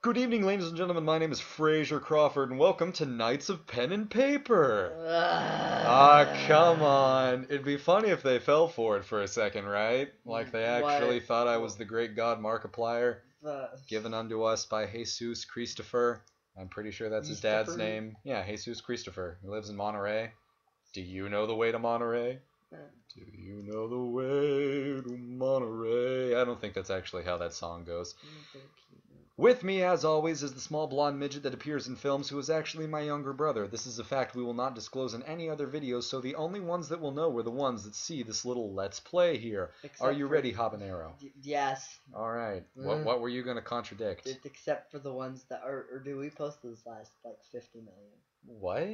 Good evening, ladies and gentlemen. My name is Fraser Crawford, and welcome to Knights of Pen and Paper. Come on. It'd be funny if they fell for it for a second, right? Like they actually thought I was the great god Markiplier, given unto us by Jesus Christopher. I'm pretty sure that's his dad's name. Yeah, Jesus Christopher. He lives in Monterey. Do you know the way to Monterey? Do you know the way to Monterey? I don't think that's actually how that song goes. With me, as always, is the small blonde midget that appears in films who is actually my younger brother. This is a fact we will not disclose in any other videos, so the only ones that will know are the ones that see this little Let's Play here. Are you ready, Habanero? Yes. Alright. What were you going to contradict? Except for the ones that are... Or do we post those last, like, 50 million? What?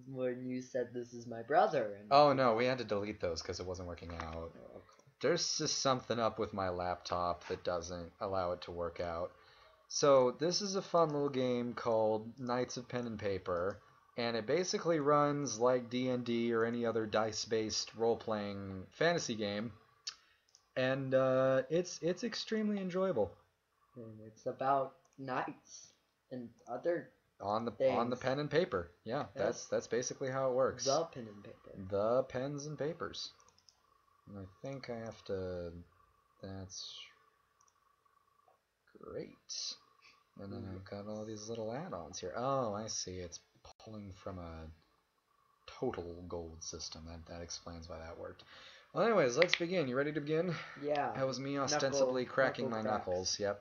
When you said this is my brother. And oh, no, we had to delete those because it wasn't working out. Oh, There's just something up with my laptop that doesn't allow it to work out. So this is a fun little game called Knights of Pen and Paper, and it basically runs like D&D or any other dice-based role-playing fantasy game, and it's extremely enjoyable. And it's about knights and other on the things. pen and paper. Yeah, yes. that's basically how it works. The pen and paper. The pens and papers. And I think I have to. That's great. And then I've got all these little add-ons here. Oh, I see. It's pulling from a total gold system. That explains why that worked. Well, anyways, let's begin. You ready to begin? Yeah. That was me ostensibly cracking my knuckles. Yep.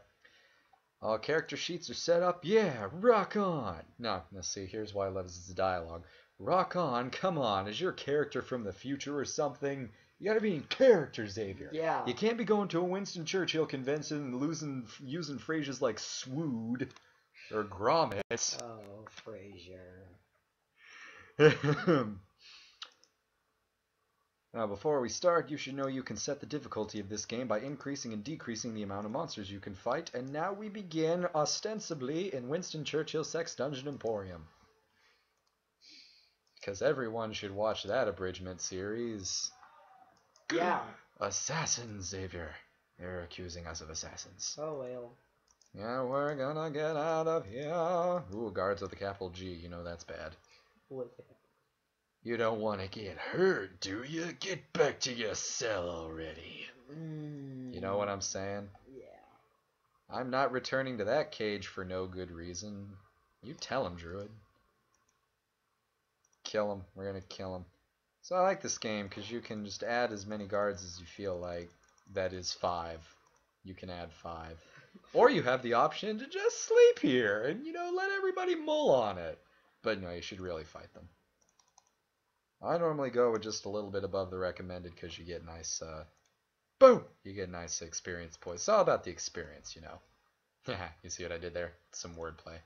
All character sheets are set up. Yeah, rock on. No, let's see. Here's why I love this dialogue. Rock on. Come on. Is your character from the future or something? You gotta be in character, Xavier. Yeah. You can't be going to a Winston Churchill convention and using phrases like swood or grommet. Oh, Fraser. Now, before we start, you should know you can set the difficulty of this game by increasing and decreasing the amount of monsters you can fight. And now we begin, ostensibly, in Winston Churchill's Sex Dungeon Emporium. Because everyone should watch that abridgment series. Yeah. Assassins, Xavier. They're accusing us of assassins. Oh, well. Yeah, we're gonna get out of here. Ooh, guards with a capital G. You know that's bad. You don't want to get hurt, do you? Get back to your cell already. You know what I'm saying? Yeah. I'm not returning to that cage for no good reason. You tell him, Druid. Kill him. We're gonna kill him. So I like this game because you can just add as many guards as you feel like. That is 5. You can add 5. Or you have the option to just sleep here and, let everybody mull on it. But no, you should really fight them. I normally go with just a little bit above the recommended because you get nice, boom! You get nice experience points. It's all about the experience, You see what I did there? Some wordplay.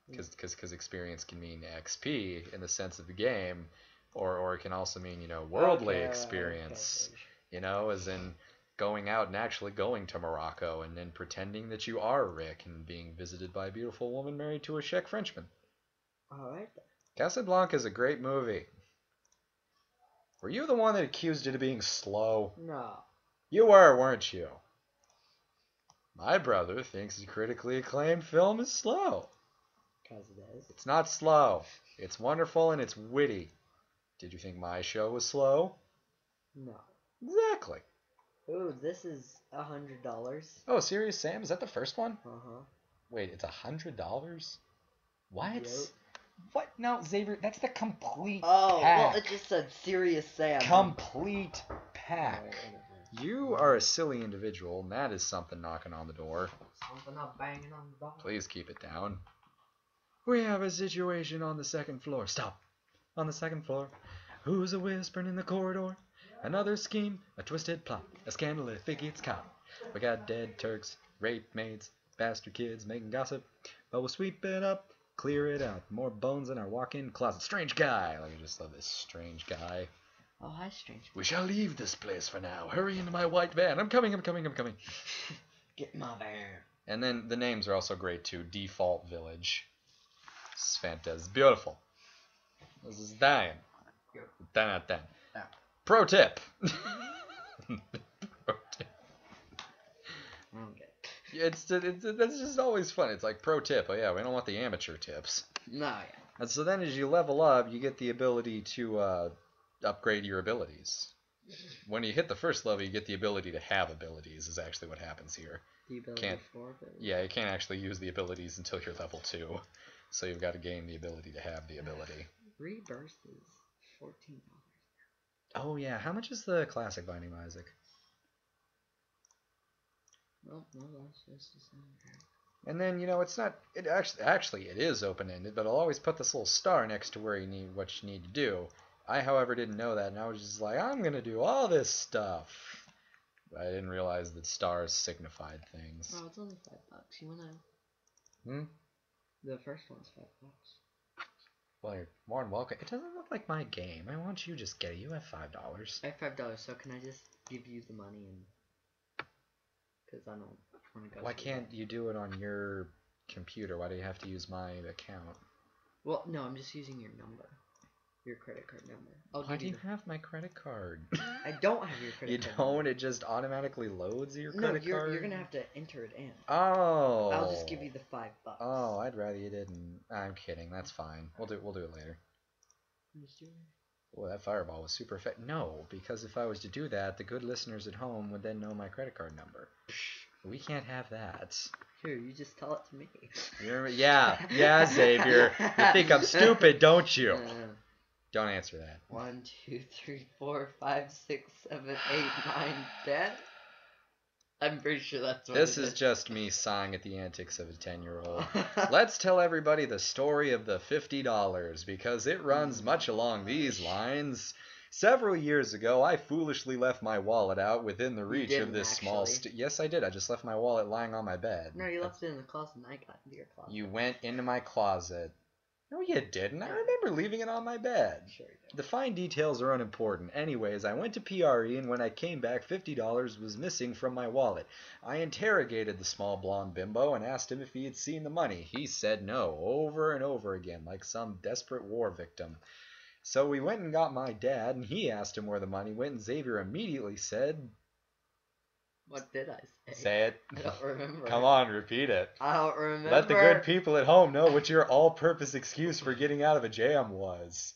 Because experience can mean XP in the sense of the game. Or it can also mean, worldly experience, as in going out and actually going to Morocco and then pretending that you are Rick and being visited by a beautiful woman married to a Czech Frenchman. Alright. Casablanca is a great movie. Were you the one that accused it of being slow? No. You were, weren't you? My brother thinks the critically acclaimed film is slow. Because it is. It's not slow. It's wonderful and it's witty. Did you think my show was slow? No. Exactly. Ooh, this is $100. Oh, Serious Sam? Is that the first one? Uh-huh. Wait, it's $100? What? Yep. What? No, Xavier, that's the complete pack. Well, it just said Serious Sam. Complete pack. You are a silly individual, and that is something knocking on the door. Something up banging on the door. Please keep it down. We have a situation on the second floor. Stop. On the second floor. Who's a whispering in the corridor? Another scheme, a twisted plot, a scandal if it gets caught. We got dead Turks, rape maids, bastard kids making gossip. But we'll sweep it up, clear it out. More bones in our walk-in closet. Strange guy. Like, I just love this strange guy. Oh, hi, strange. We shall leave this place for now. Hurry into my white van. I'm coming. Get my van. And then the names are also great too. Default Village. It's fantastic. It's beautiful. This is dying. 10 out of 10. Yeah. Pro tip. Pro tip. Okay. That's just always fun. It's like pro tip. Oh yeah, we don't want the amateur tips. No, yeah. And so then as you level up, you get the ability to upgrade your abilities. When you hit the first level, you get the ability to have abilities. Is actually what happens here. The ability Can't. for ability. Yeah, you can't actually use the abilities until you're level 2. So you've got to gain the ability to have the ability. Rebirth is $14. Oh yeah, how much is the classic Binding of Isaac? Well, no, that's just the soundtrack. And then it's not. It actually it is open ended, but I'll always put this little star next to where you need what you need to do. I, however, didn't know that, and I was just like, I'm gonna do all this stuff. But I didn't realize that stars signified things. Oh, it's only $5. You wanna? Hmm. The first one's $5. Well, you're more than welcome. It doesn't look like my game. I want you to just get it. You have $5. I have $5, so can I just give you the money and? Because I don't want to go. Why can't you do it on your computer? Why do you have to use my account? Well, no, I'm just using your number. Your credit card number. Why do you have my credit card? I don't have your credit card. You don't? Number. It just automatically loads your credit card? No, you're gonna have to enter it in. Oh. I'll just give you the $5. Oh, I'd rather you didn't. I'm kidding. That's fine. We'll do it later. Well, that fireball was super effective. No, because if I was to do that, the good listeners at home would then know my credit card number. We can't have that. Here, you just tell it to me. Yeah, Xavier. You think I'm stupid, don't you? Don't answer that. 1, 2, 3, 4, 5, 6, 7, 8, 9, 10. I'm pretty sure that's what This it is just me sighing at the antics of a 10-year-old. Let's tell everybody the story of the $50, because it runs much along these lines. Several years ago, I foolishly left my wallet out within the reach of this small... Yes, I did. I just left my wallet lying on my bed. No, you left it in the closet and I got into your closet. You went into my closet. No, you didn't. I remember leaving it on my bed. Sure you did. The fine details are unimportant. Anyways, I went to PRE, and when I came back, $50 was missing from my wallet. I interrogated the small blonde bimbo and asked him if he had seen the money. He said no, over and over again, like some desperate war victim. So we went and got my dad, and he asked him where the money went, and Xavier immediately said... What did I say? Say it. I don't remember. Come on, repeat it. I don't remember. Let the good people at home know what your all-purpose excuse for getting out of a jam was.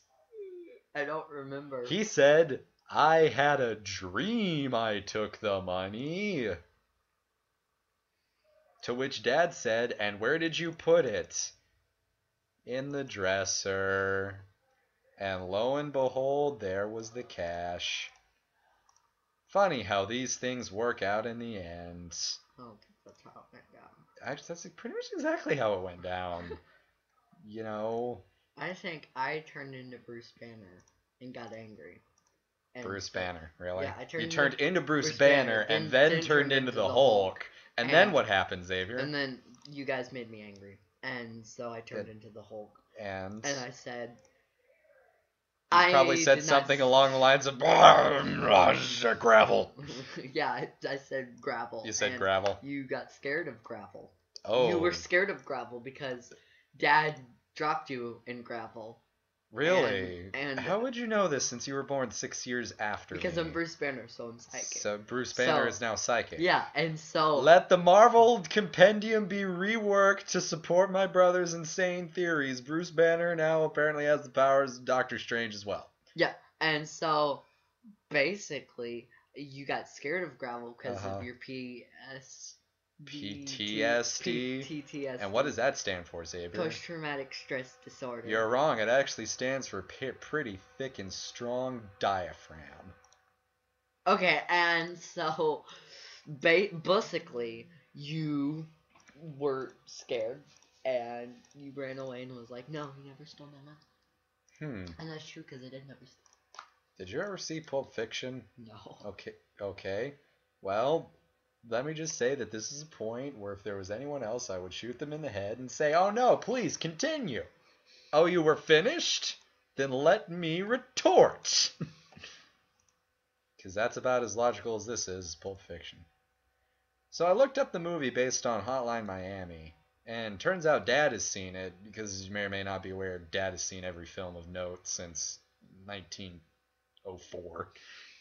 I don't remember. He said, I had a dream I took the money. To which Dad said, and where did you put it? In the dresser. And lo and behold, there was the cash. Funny how these things work out in the end. Oh, that's how it went down. Actually, that's pretty much exactly how it went down. You know? I think I turned into Bruce Banner and got angry. And Bruce Banner, really? Yeah, you turned into Bruce Banner and then turned into the Hulk. And then what happened, Xavier? And then you guys made me angry. And so I turned into the Hulk. And I said... You probably said something along the lines of gravel. Yeah, I said gravel. You said gravel. You got scared of gravel. Oh. You were scared of gravel because Dad dropped you in gravel. Really? And how would you know this since you were born 6 years after because me? I'm Bruce Banner, so I'm psychic. So Bruce Banner is now psychic. Yeah, and so... Let the Marvel Compendium be reworked to support my brother's insane theories. Bruce Banner now apparently has the powers of Doctor Strange as well. Yeah, and so basically you got scared of gravel because of your PTSD. And what does that stand for, Xavier? Post-traumatic stress disorder. You're wrong. It actually stands for pretty thick and strong diaphragm. Okay, and so basically you were scared and you ran away and was like, no, he never stole my money. And that's true because I did never steal. Did you ever see Pulp Fiction? No. Okay. Well... Let me just say that this is a point where if there was anyone else, I would shoot them in the head and say, oh no, please continue. Oh, you were finished? Then let me retort. Because that's about as logical as this is, Pulp Fiction. So I looked up the movie based on Hotline Miami, and turns out Dad has seen it, because you may or may not be aware, Dad has seen every film of note since 1904.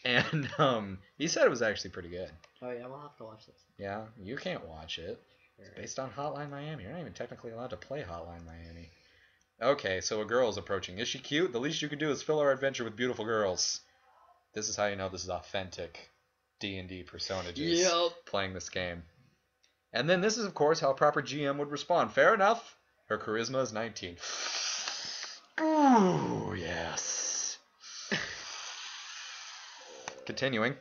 And he said it was actually pretty good. Oh yeah, we'll have to watch this. Yeah, you can't watch it. It's based on Hotline Miami. You're not even technically allowed to play Hotline Miami. Okay, so a girl is approaching. Is she cute? The least you can do is fill our adventure with beautiful girls. This is how you know this is authentic D&D personages playing this game. And then this is, of course, how a proper GM would respond. Fair enough. Her charisma is 19. Ooh, yes. Continuing.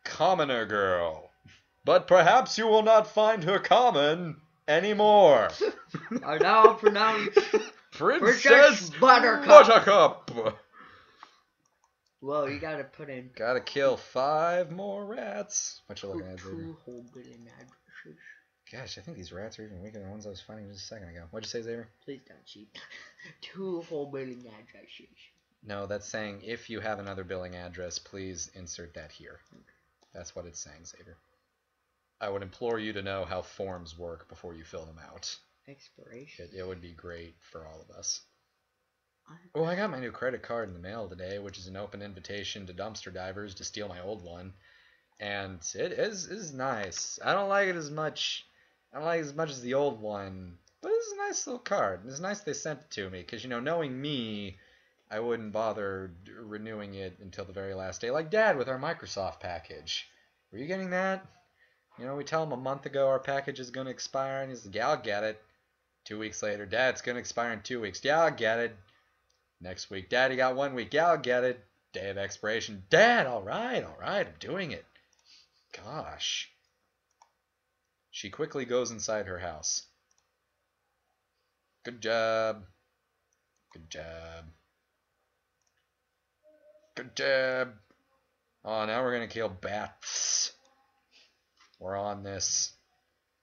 Commoner girl. But perhaps you will not find her common anymore. Are now pronounced Princess Buttercup. Whoa, you gotta put in. Gotta kill 5 more rats. What you looking at, Xavier? 2 whole billion addresses. Gosh, I think these rats are even weaker than the ones I was fighting just a second ago. What'd you say, Xavier? Please don't cheat. 2 whole billion addresses. No, that's saying if you have another billing address, please insert that here. That's what it's saying, Xavier. I would implore you to know how forms work before you fill them out. Expiration. It would be great for all of us. Oh, I got my new credit card in the mail today, which is an open invitation to dumpster divers to steal my old one. And it is nice. I don't like it as much. I don't like it as much as the old one, but it's a nice little card. It's nice they sent it to me, because, you know, knowing me, I wouldn't bother renewing it until the very last day. Like Dad with our Microsoft package. Were you getting that? You know, we tell him a month ago our package is going to expire, and he's like, yeah, I'll get it. 2 weeks later, Dad, it's going to expire in 2 weeks. Yeah, I'll get it. Next week, Dad, you got 1 week. Yeah, I'll get it. Day of expiration. Dad, all right, I'm doing it. Gosh. She quickly goes inside her house. Good job. Good job. Good job. Oh, now we're going to kill bats. We're on this.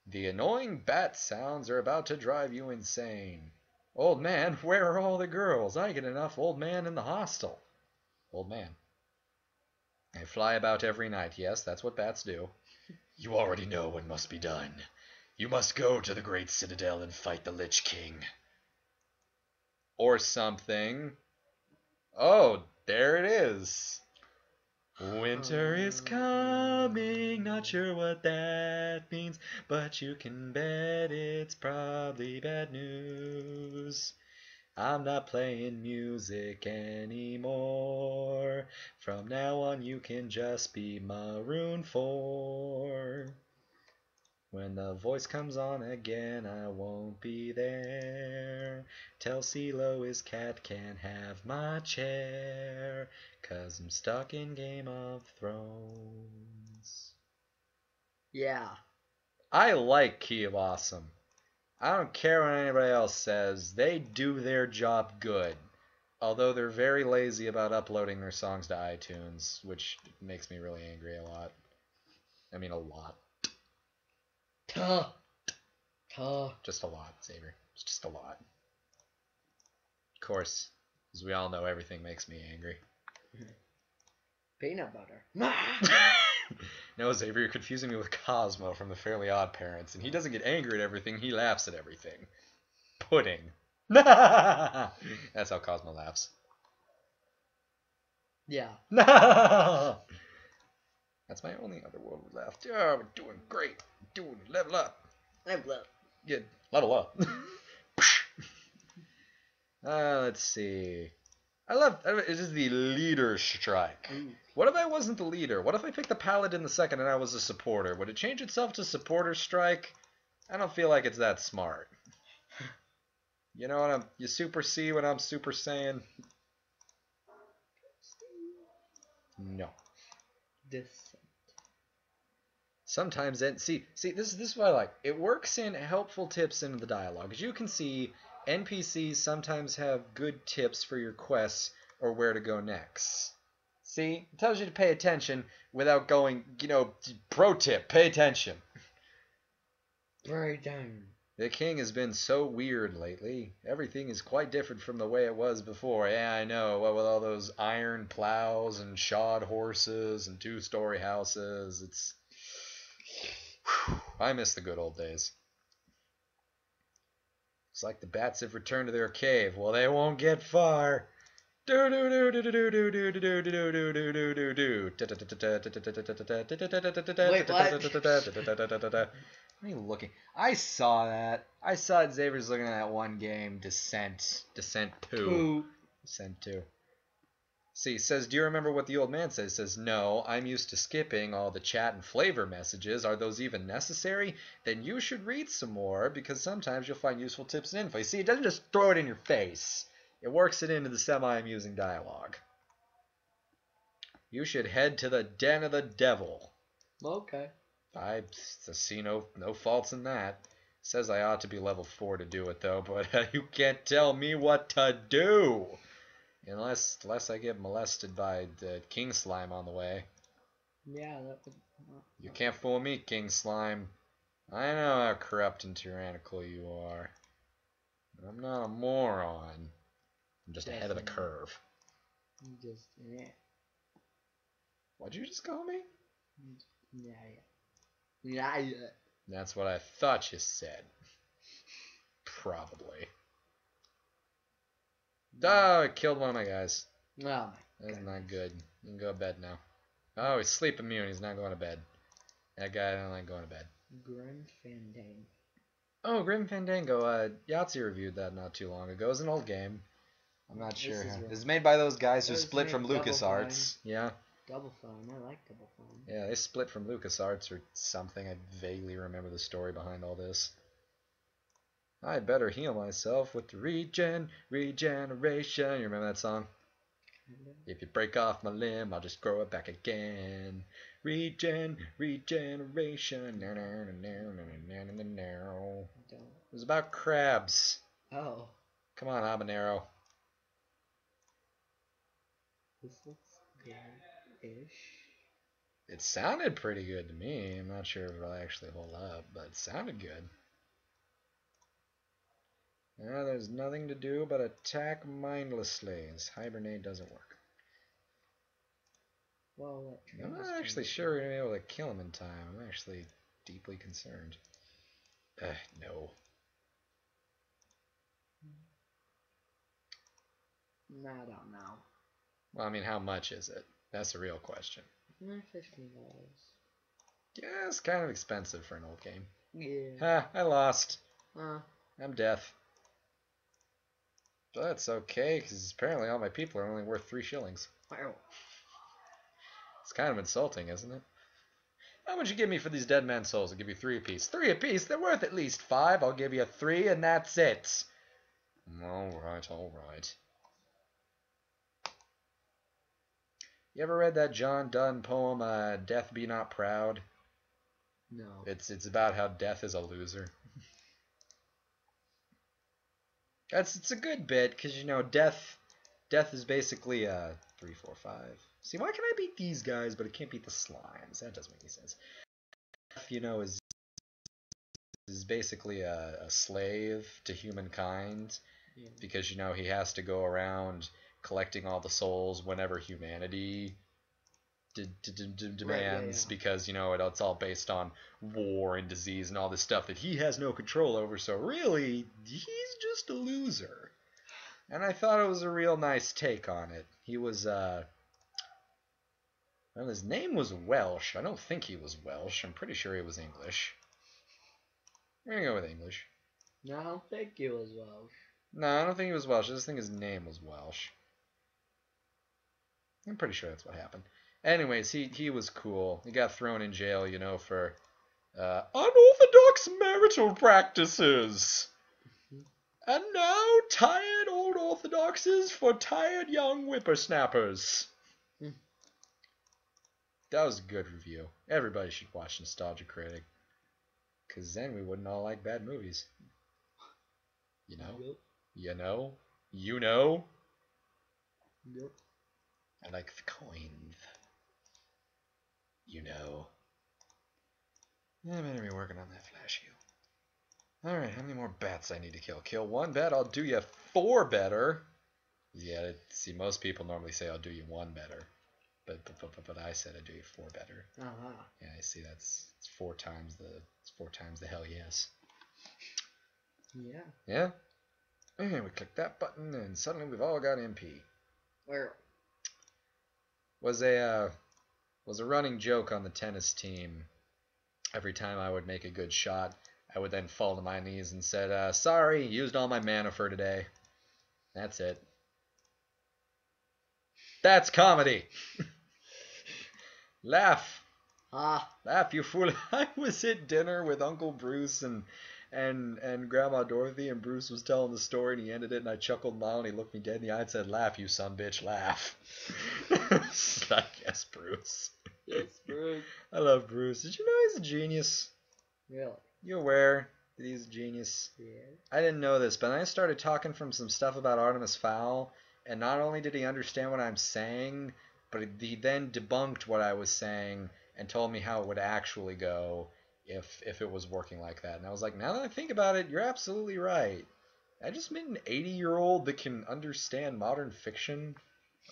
The annoying bat sounds are about to drive you insane. Old man, where are all the girls? I get enough old man in the hostel. Old man. They fly about every night. Yes, that's what bats do. You already know what must be done. You must go to the great citadel and fight the Lich King. Or something. Oh, there it is. Winter is coming, not sure what that means, but you can bet it's probably bad news. I'm not playing music anymore. From now on you can just be Maroon 4. When the voice comes on again, I won't be there. Tell CeeLo his cat can't have my chair, 'cause I'm stuck in Game of Thrones. Yeah. I like Key of Awesome. I don't care what anybody else says. They do their job good. Although they're very lazy about uploading their songs to iTunes, which makes me really angry a lot. I mean, a lot. Just a lot, Xavier. It's just a lot. Of course, as we all know, everything makes me angry. Peanut butter. No, Xavier, you're confusing me with Cosmo from the Fairly Odd Parents, and he doesn't get angry at everything, he laughs at everything. Pudding. That's how Cosmo laughs. Yeah. That's my only other world laugh. Yeah, we're doing great. Doing level up. Level up. Yeah, level up. Let's see. It is the leader strike. Ooh. What if I wasn't the leader? What if I picked the paladin the second and I was a supporter? Would it change itself to supporter strike? I don't feel like it's that smart. You know what you super see what I'm super saying? No. Sometimes see this is what I like. It works in helpful tips into the dialogue. As you can see, NPCs sometimes have good tips for your quests or where to go next. See, it tells you to pay attention without going, pro tip, pay attention. Right down. The king has been so weird lately. Everything is quite different from the way it was before. Yeah, I know. What with all those iron plows and shod horses and 2-story houses, it's... I miss the good old days. It's like the bats have returned to their cave. Well, they won't get far. Do do do do do do do do do do do do do do do. Wait, what? What are you looking? I saw that. I saw Xavier's looking at that one game, Descent 2. Descent 2. See, he says, do you remember what the old man says? He says, no, I'm used to skipping all the chat and flavor messages. Are those even necessary? Then you should read some more, because sometimes you'll find useful tips and info. You see, it doesn't just throw it in your face. It works it into the semi-amusing dialogue. You should head to the den of the devil. Okay. I see no faults in that. It says I ought to be level 4 to do it, though, but you can't tell me what to do. Unless I get molested by the king slime on the way. Yeah, that would... You can't fool me, king slime. I know how corrupt and tyrannical you are. I'm not a moron. I'm just ahead of the curve. Just, yeah. What'd you just call me? Yeah. That's what I thought you said. Probably. Oh, I killed one of my guys. Oh my That's not good. You can go to bed now. Oh, he's sleep immune. He's not going to bed. That guy don't like going to bed. Grim Fandango. Oh, Grim Fandango. Yahtzee reviewed that not too long ago. It's an old game. I'm not sure. It's made by those guys who split from LucasArts. Yeah. Double Fine. I like Double Fine. Yeah, they split from LucasArts or something. I vaguely remember the story behind all this. I better heal myself with the regeneration. You remember that song? If you break off my limb, I'll just grow it back again. Regeneration. It was about crabs. Oh. Come on, habanero. This looks good-ish. It sounded pretty good to me. I'm not sure if it'll actually hold up, but it sounded good. Now there's nothing to do but attack mindlessly. This hibernate doesn't work. Well, I'm not actually sure we're going to be able to kill him in time. I'm actually deeply concerned. No. I don't know. Well, I mean, how much is it? That's the real question. $15. Yeah, it's kind of expensive for an old game. Yeah. Ha, I lost. I'm deaf. But that's okay, because apparently all my people are only worth 3 shillings. Wow. It's kind of insulting, isn't it? How much you give me for these dead man souls? I'll give you 3 apiece. 3 apiece? They're worth at least 5. I'll give you 3, and that's it. Alright, alright. You ever read that John Donne poem, Death Be Not Proud? No. It's about how death is a loser. It's a good bit, because, you know, death is basically 3, 4, 5. See, why can I beat these guys, but I can't beat the slimes? That doesn't make any sense. Death, you know, is basically a slave to humankind, because, you know, he has to go around collecting all the souls whenever humanity demands, because, you know, it's all based on war and disease and all this stuff that he has no control over, so really, he's just a loser. And I thought it was a real nice take on it. He was, well, his name was Welsh. I don't think he was Welsh. I'm pretty sure he was English. We're gonna go with English. No, I don't think he was Welsh. No, I don't think he was Welsh. I just think his name was Welsh. I'm pretty sure that's what happened. Anyways, he was cool. He got thrown in jail, you know, for unorthodox marital practices. And now, tired old orthodoxies for tired young whippersnappers. That was a good review. Everybody should watch Nostalgia Critic. Because then we wouldn't all like bad movies. You know? Yep. You know? You know? Yep. I like the coins. You know. I better be working on that flash heal. Alright, how many more bats I need to kill? Kill 1 bat, I'll do you 4 better. Yeah, see, most people normally say I'll do you 1 better. But I said I'd do you 4 better. Yeah, I see, it's 4 times the hell yes. Yeah. Yeah? And we click that button and suddenly we've all got MP. Where? Was a running joke on the tennis team. Every time I would make a good shot, I would then fall to my knees and said, sorry, used all my mana for today. That's it. That's comedy. Laugh. Laugh, you fool. I was at dinner with Uncle Bruce and Grandma Dorothy, and Bruce was telling the story, and he ended it, and I chuckled mild, and he looked me dead in the eye and said, laugh, you son bitch, laugh. I guess Bruce. Yes, Bruce. I love Bruce. Did you know he's a genius? Really? You aware that he's a genius? Yeah. I didn't know this, but I started talking from some stuff about Artemis Fowl, and not only did he understand what I'm saying, but he then debunked what I was saying and told me how it would actually go if it was working like that. And I was like, now that I think about it, you're absolutely right. I just met an 80-year-old that can understand modern fiction.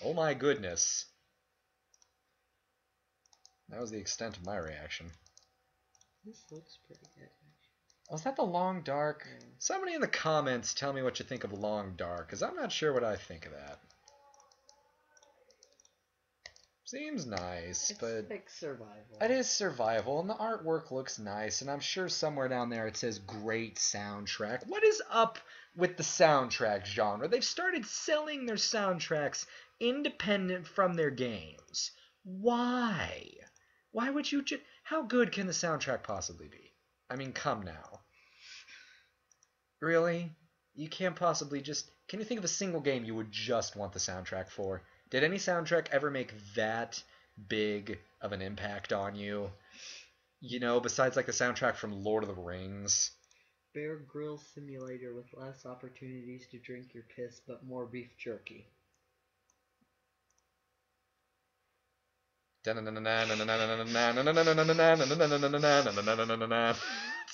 Oh my goodness. That was the extent of my reaction. This looks pretty good. Oh, is that the Long Dark? Yeah. Somebody in the comments tell me what you think of Long Dark, because I'm not sure what I think of that. Seems nice, It's but like survival. it is survival, and the artwork looks nice, and I'm sure somewhere down there it says great soundtrack. What is up with the soundtrack genre? They've started selling their soundtracks independent from their games. Why? Why would you just... How good can the soundtrack possibly be? I mean, come now. Really? You can't possibly just... Can you think of a single game you would just want the soundtrack for? Did any soundtrack ever make that big of an impact on you? You know, besides like the soundtrack from Lord of the Rings. Bear Grylls simulator with less opportunities to drink your piss, but more beef jerky. That's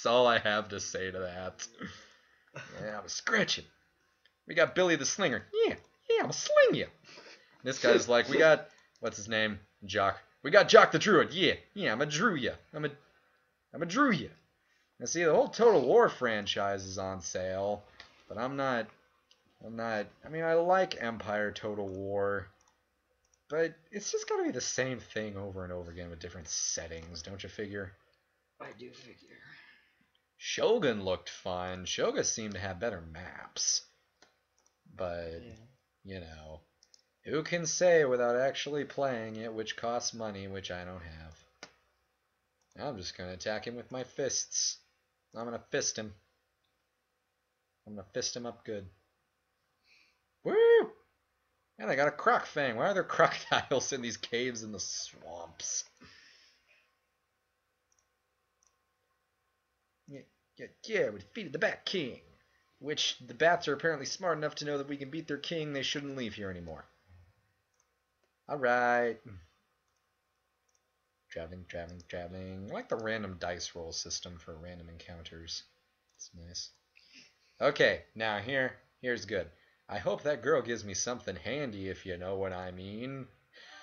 all I have to say to that. Yeah, I'm scratching. We got Billy the Slinger. Yeah, I'm gonna sling you. This guy's like, we got, what's his name? Jock. We got Jock the Druid. Yeah, I'm a Drew ya. I'm a Drew ya. Now see, the whole Total War franchise is on sale, but I'm not, I mean, I like Empire Total War, but it's just gotta be the same thing over and over again with different settings, don't you figure? I do figure. Shogun looked fun. Shogun seemed to have better maps, but, you know... Who can say without actually playing it, which costs money, which I don't have. I'm just going to attack him with my fists. I'm going to fist him. I'm going to fist him up good. Woo! And I got a croc fang. Why are there crocodiles in these caves in the swamps? Yeah, we defeated the Bat King. Which the bats are apparently smart enough to know that we can beat their king, they shouldn't leave here anymore. Alright. Traveling. I like the random dice roll system for random encounters. It's nice. Okay, now here's good. I hope that girl gives me something handy, if you know what I mean.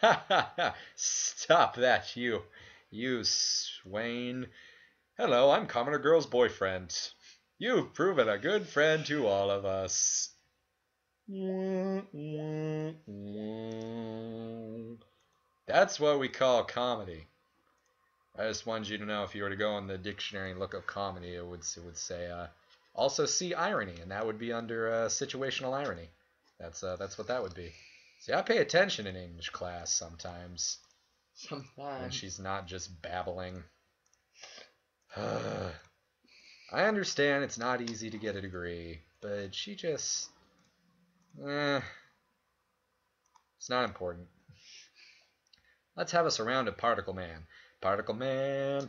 Ha ha ha! Stop that, you swain. Hello, I'm Commoner Girl's boyfriend. You've proven a good friend to all of us. That's what we call comedy. I just wanted you to know, if you were to go in the dictionary and look up comedy, it would say also see irony, and that would be under situational irony. That's what that would be. See, I pay attention in English class sometimes. When she's not just babbling. I understand it's not easy to get a degree, but she just... it's not important. Let's have us a round of Particle Man. Particle Man,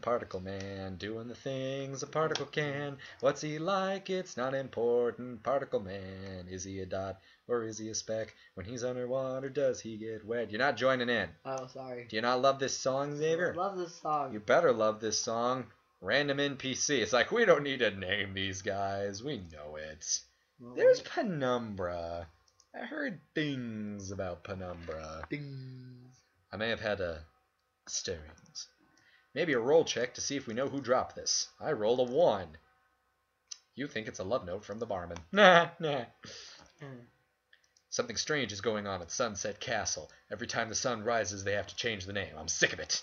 doing the things a particle can. What's he like? It's not important. Particle Man, is he a dot or is he a speck? When he's underwater, does he get wet? You're not joining in. Oh, sorry. Do you not love this song, Xavier? I love this song. You better love this song. Random NPC. It's like, we don't need to name these guys. We know it. Well, There's Penumbra. I heard things about Penumbra. Dings. I may have had a stirrings. Maybe a roll check to see if we know who dropped this. I rolled a 1. You think it's a love note from the barman. Nah. Something strange is going on at Sunset Castle. Every time the sun rises, they have to change the name. I'm sick of it.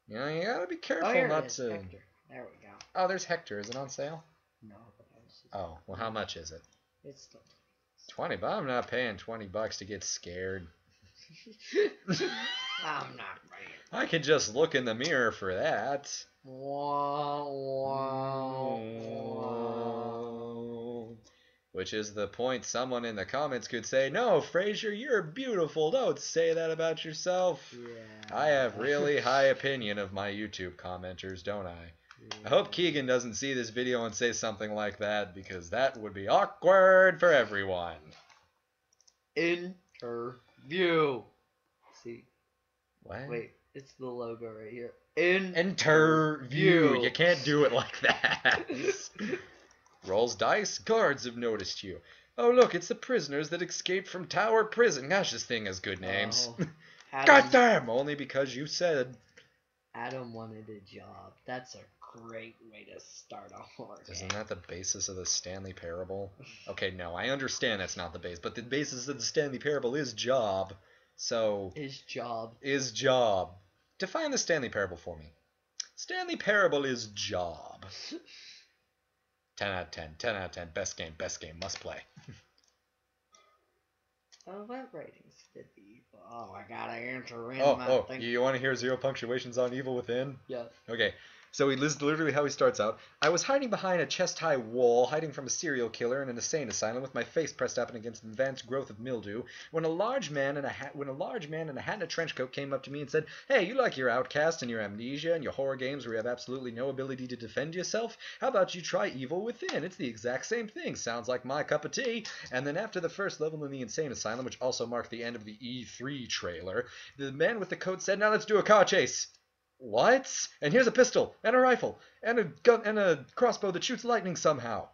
You know, you gotta be careful not to... Hector. There we go. Oh, there's Hector. Is it on sale? No, but I was just... Oh, well, how much is it? It's still 20, but I'm not paying $20 to get scared. I'm not paying. I can just look in the mirror for that. Which is the point someone in the comments could say, no, Fraser, you're beautiful. Don't say that about yourself. Yeah. I have really high opinion of my YouTube commenters, don't I? Yeah. I hope Keegan doesn't see this video and say something like that, because that would be awkward for everyone. Interview. See? What? Wait, it's the logo right here. Interview. You can't do it like that. Rolls dice. Guards have noticed you. Oh, look, it's the prisoners that escaped from Tower Prison. Gosh, this thing has good names. Goddamn! Only because you said. Adam wanted a job. That's a great way to start a horror game. Isn't that the basis of the Stanley Parable? Okay, no, I understand that's not the base, but the basis of the Stanley Parable is job. So. Is job. Is job. Define the Stanley Parable for me. Stanley Parable is job. 10 out of 10. 10 out of 10. Best game. Best game. Must play. What ratings did the Evil? Oh, I gotta enter in my thing. You want to hear 0 punctuations on Evil Within? Yeah. Okay. So this is literally how he starts out. I was hiding behind a chest-high wall, hiding from a serial killer in an insane asylum, with my face pressed up against an advanced growth of mildew, when a large man in a hat and a trench coat came up to me and said, "Hey, you like your Outcast and your Amnesia and your horror games where you have absolutely no ability to defend yourself? How about you try Evil Within? It's the exact same thing. Sounds like my cup of tea." And then after the first level in the insane asylum, which also marked the end of the E3 trailer, the man with the coat said, "Now let's do a car chase." What? And here's a pistol, and a rifle, and a gun, and a crossbow that shoots lightning somehow.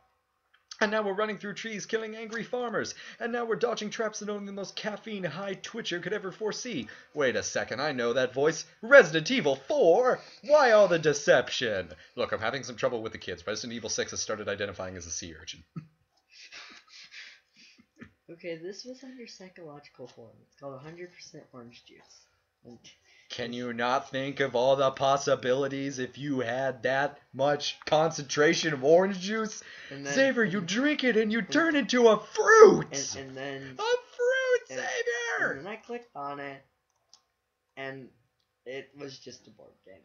And now we're running through trees killing angry farmers. And now we're dodging traps that only the most caffeine-high twitcher could ever foresee. Wait a second, I know that voice. Resident Evil 4? Why all the deception? Look, I'm having some trouble with the kids. Resident Evil 6 has started identifying as a sea urchin. Okay, this was under psychological horror. It's called 100% orange juice. And can you not think of all the possibilities if you had that much concentration of orange juice? And then, Xavier, you drink it and you turn into a fruit! And then... A fruit, Xavier! And then I clicked on it, and it was just a board game.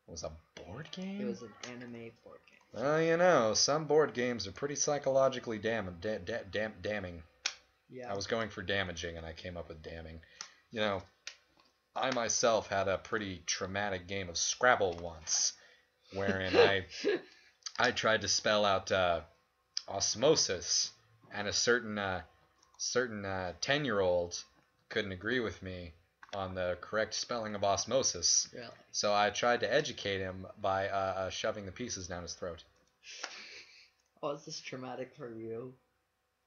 It was a board game? It was an anime board game. Well, you know, some board games are pretty psychologically damning. Yeah. I was going for damaging, and I came up with damning. You know... I myself had a pretty traumatic game of Scrabble once, wherein I tried to spell out osmosis, and a certain 10-year-old couldn't agree with me on the correct spelling of osmosis. Really? So I tried to educate him by shoving the pieces down his throat. Oh, is this traumatic for you?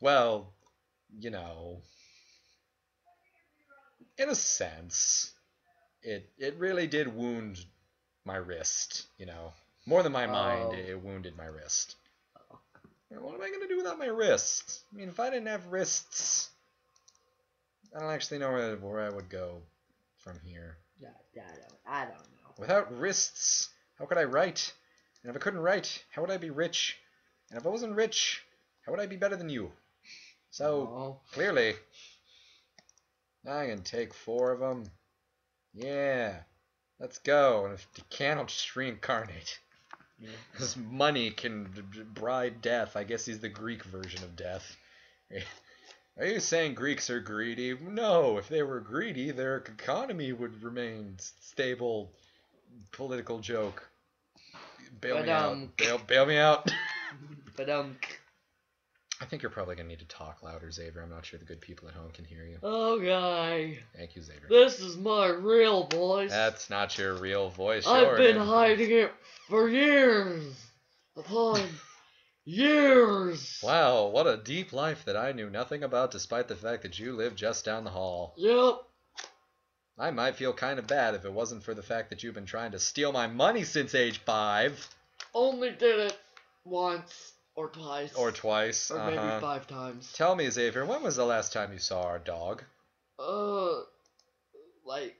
Well, you know, in a sense. It really did wound my wrist, you know. More than my mind, it wounded my wrist. What am I going to do without my wrists? I mean, if I didn't have wrists, I don't actually know where I would go from here. Yeah, I don't know. Without wrists, how could I write? And if I couldn't write, how would I be rich? And if I wasn't rich, how would I be better than you? So, clearly, I can take 4 of them. Yeah, let's go. And if you can't, I'll just reincarnate. Yeah. This money can bribe death. I guess he's the Greek version of death. Are you saying Greeks are greedy? No, if they were greedy, their economy would remain stable. Political joke. Bail me out. Bail me out. I think you're probably going to need to talk louder, Xavier. I'm not sure the good people at home can hear you. Okay. Thank you, Xavier. This is my real voice. That's not your real voice. I've been hiding it for years upon years. Wow, what a deep life that I knew nothing about, despite the fact that you live just down the hall. Yep. I might feel kind of bad if it wasn't for the fact that you've been trying to steal my money since age 5. Only did it once. Or twice. Or twice. Or maybe 5 times. Tell me, Xavier, when was the last time you saw our dog? Like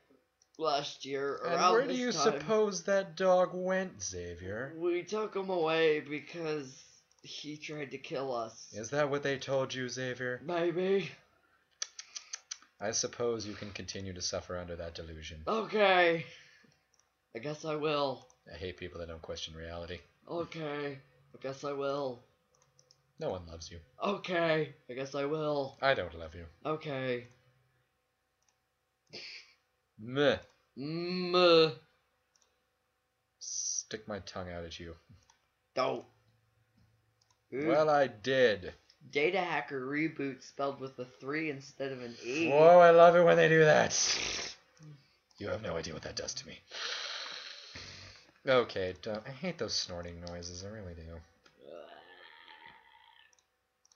last year around this time. And where do you suppose that dog went, Xavier? We took him away because he tried to kill us. Is that what they told you, Xavier? Maybe. I suppose you can continue to suffer under that delusion. Okay. I guess I will. I hate people that don't question reality. Okay. I guess I will. No one loves you. Okay. I guess I will. I don't love you. Okay. Meh. Meh. Stick my tongue out at you. Don't. Well, I did. Data Hacker Reboot spelled with a 3 instead of an E. Whoa, I love it when they do that. You have no idea what that does to me. Okay, I hate those snorting noises. I really do.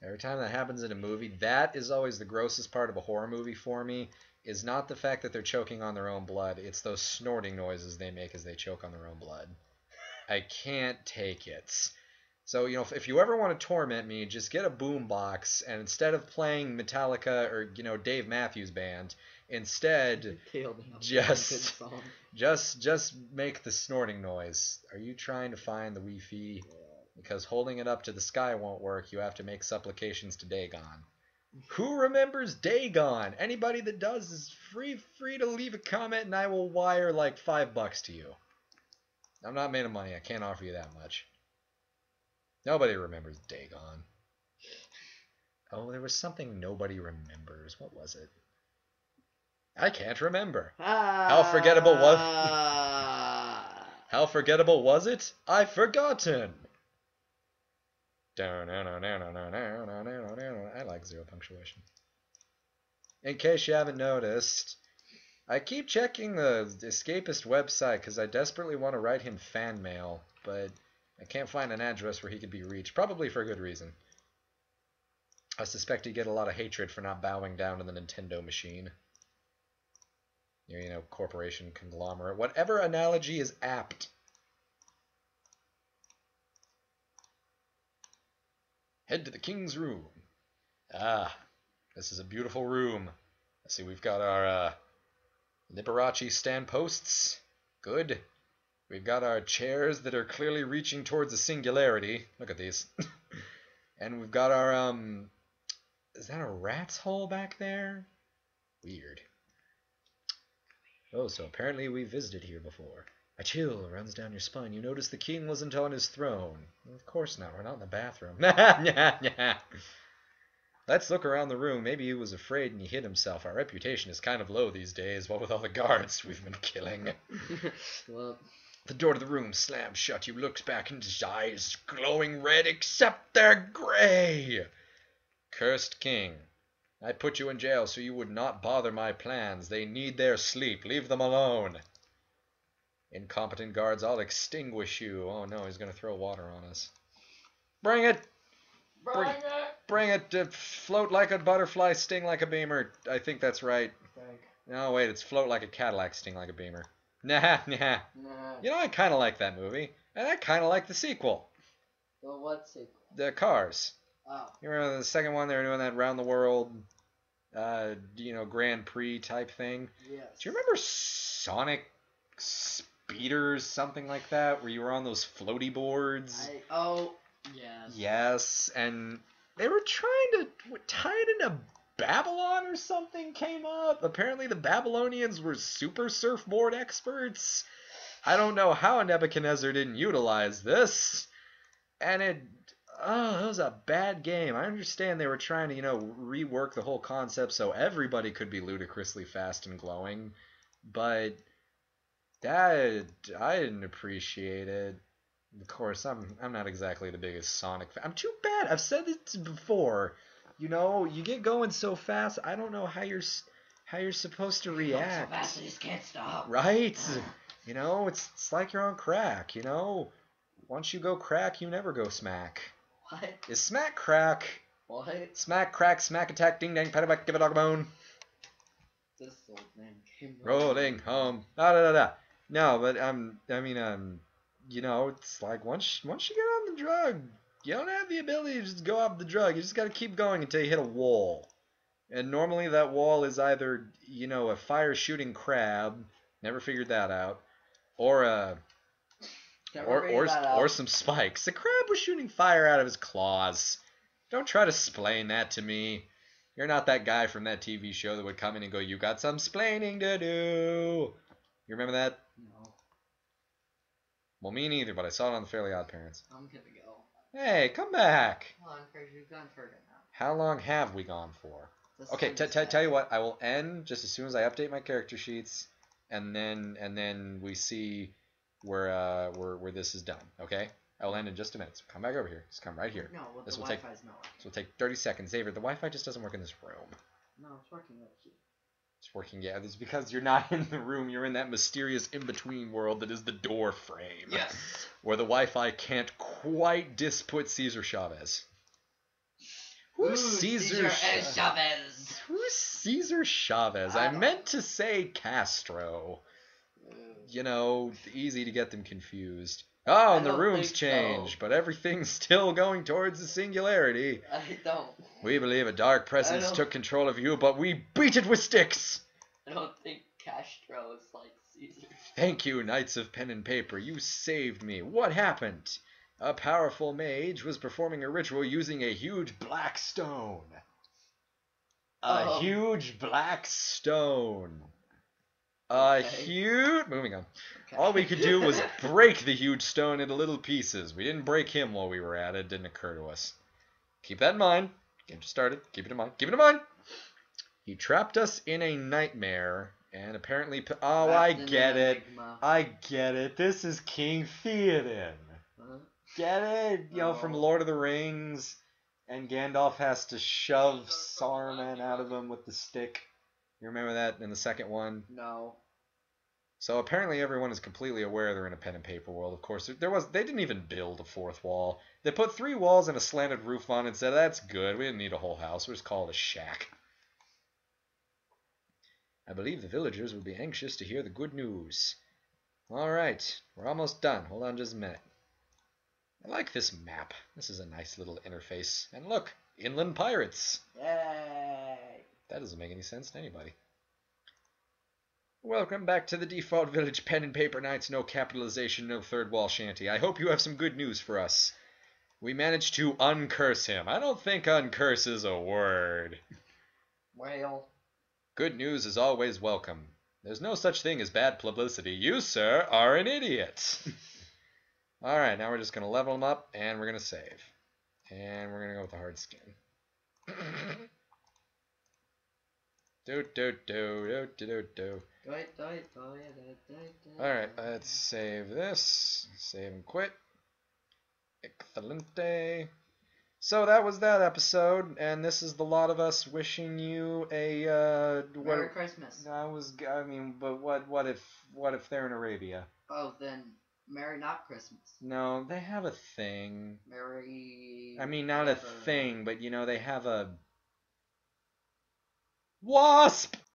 Every time that happens in a movie, that is always the grossest part of a horror movie for me, is not the fact that they're choking on their own blood. It's those snorting noises they make as they choke on their own blood. I can't take it. So, you know, if you ever want to torment me, just get a boombox, and instead of playing Metallica or, you know, Dave Matthews Band, instead just make the snorting noise. Are you trying to find the Wi-Fi? Because holding it up to the sky won't work. You have to make supplications to Dagon. Who remembers Dagon? Anybody that does is free to leave a comment, and I will wire like $5 to you. I'm not made of money. I can't offer you that much. Nobody remembers Dagon. Oh, there was something nobody remembers. What was it? I can't remember. How forgettable was How forgettable was it? I've forgotten. I like zero punctuation. In case you haven't noticed, I keep checking the Escapist website because I desperately want to write him fan mail, but I can't find an address where he could be reached, probably for a good reason. I suspect he'd get a lot of hatred for not bowing down to the Nintendo machine. You know, corporation, conglomerate, whatever analogy is apt. Head to the king's room. Ah, this is a beautiful room. Let's see, we've got our Liberace stand posts. Good. We've got our chairs that are clearly reaching towards a singularity. Look at these. And we've got our, is that a rat's hole back there? Weird. Oh, so apparently we visited here before. A chill runs down your spine. You notice the king wasn't on his throne. Well, of course not. We're not in the bathroom. Let's look around the room. Maybe he was afraid and he hid himself. Our reputation is kind of low these days, what with all the guards we've been killing. Well, the door to the room slammed shut. You looked back and his eyes glowing red, except they're gray. Cursed king. I put you in jail so you would not bother my plans. They need their sleep. Leave them alone. Incompetent guards, I'll extinguish you. Oh no, he's going to throw water on us. Bring it! Bring it to float like a butterfly, sting like a beamer. I think that's right. No, wait, it's float like a Cadillac, sting like a beamer. Nah. You know, I kind of like that movie. And I kind of like the sequel. The what sequel? The Cars. Oh. You remember the second one? They were doing that round the world, you know, Grand Prix type thing. Yes. Do you remember Sonic Speeders, something like that, where you were on those floaty boards? Yes. Yes, and they were trying to tie it into Babylon or something came up. Apparently the Babylonians were super surfboard experts. I don't know how Nebuchadnezzar didn't utilize this. And that was a bad game. I understand they were trying to, you know, rework the whole concept so everybody could be ludicrously fast and glowing. But that, I didn't appreciate it. Of course, I'm not exactly the biggest Sonic fan. I'm too bad. I've said this before. You know, you get going so fast. I don't know how you're supposed to react. So fast, I just can't stop. Right? You know, it's like you're on crack. You know, once you go crack, you never go smack. What? Is smack crack? What? Smack crack, smack attack, ding dang, pat back, give a dog a bone. This old man came rolling home. Da. No, but you know, it's like once you get on the drug, you don't have the ability to just go off the drug. You just got to keep going until you hit a wall. And normally that wall is either, a fire shooting crab. Never figured that out. Or or some spikes. The crab was shooting fire out of his claws. Don't try to explain that to me. You're not that guy from that TV show that would come in and go, "You got some splaining to do." You remember that? No. Well, me neither, but I saw it on the Fairly Odd Parents. I'm gonna go. Hey, come back. Well, I'm afraid you've gone further now. How long have we gone for? Okay, tell you what. I will end just as soon as I update my character sheets, and then we see where this is done. Okay, I will end in just a minute. So come back over here. Just come right here. No, this the will Wi-Fi's not working. This will take 30 seconds. Xavier, the Wi-Fi just doesn't work in this room. No, it's working over here. It's working, yeah. It's because you're not in the room. You're in that mysterious in-between world that is the door frame. Yes. Where the Wi-Fi can't quite disput Cesar Chavez. Who's Cesar Chavez? Who's Cesar Chavez? I meant to say Castro. Easy to get them confused. Oh, and the room's changed, but everything's still going towards the singularity. I don't. We believe a dark presence took control of you, but we beat it with sticks. I don't think Castro is like Caesar. Thank you, Knights of Pen and Paper. You saved me. What happened? A powerful mage was performing a ritual using a huge black stone. A huge black stone. Moving on. Okay. All we could do was break the huge stone into little pieces. We didn't break him while we were at it. It didn't occur to us. Keep that in mind. Game just started. Keep it in mind. Keep it in mind. He trapped us in a nightmare. And apparently... Oh, I get it. I get it. This is King Theoden. Get it? From Lord of the Rings. And Gandalf has to shove Saruman out of him with the stick. You remember that in the second one? No. So apparently everyone is completely aware they're in a pen and paper world. Of course, they didn't even build a fourth wall. They put 3 walls and a slanted roof on it and said, that's good. We didn't need a whole house. We'll just call it a shack. I believe the villagers will be anxious to hear the good news. All right, we're almost done. Hold on just a minute. I like this map. This is a nice little interface. And look, inland pirates. Yay! That doesn't make any sense to anybody. Welcome back to the default village pen and paper nights. No capitalization, no third wall shanty. I hope you have some good news for us. We managed to uncurse him. I don't think uncurse is a word. Well. Good news is always welcome. There's no such thing as bad publicity. You, sir, are an idiot. Alright, now we're just going to level him up, and we're going to save. And we're going to go with the hard skin. Alright, let's save this. Save and quit. Excelente. So that was that episode, and this is the lot of us wishing you a Merry Christmas. But what if they're in Arabia? Oh, then Merry not Christmas. No, they have a thing. Merry. Not a thing, but they have a wasp.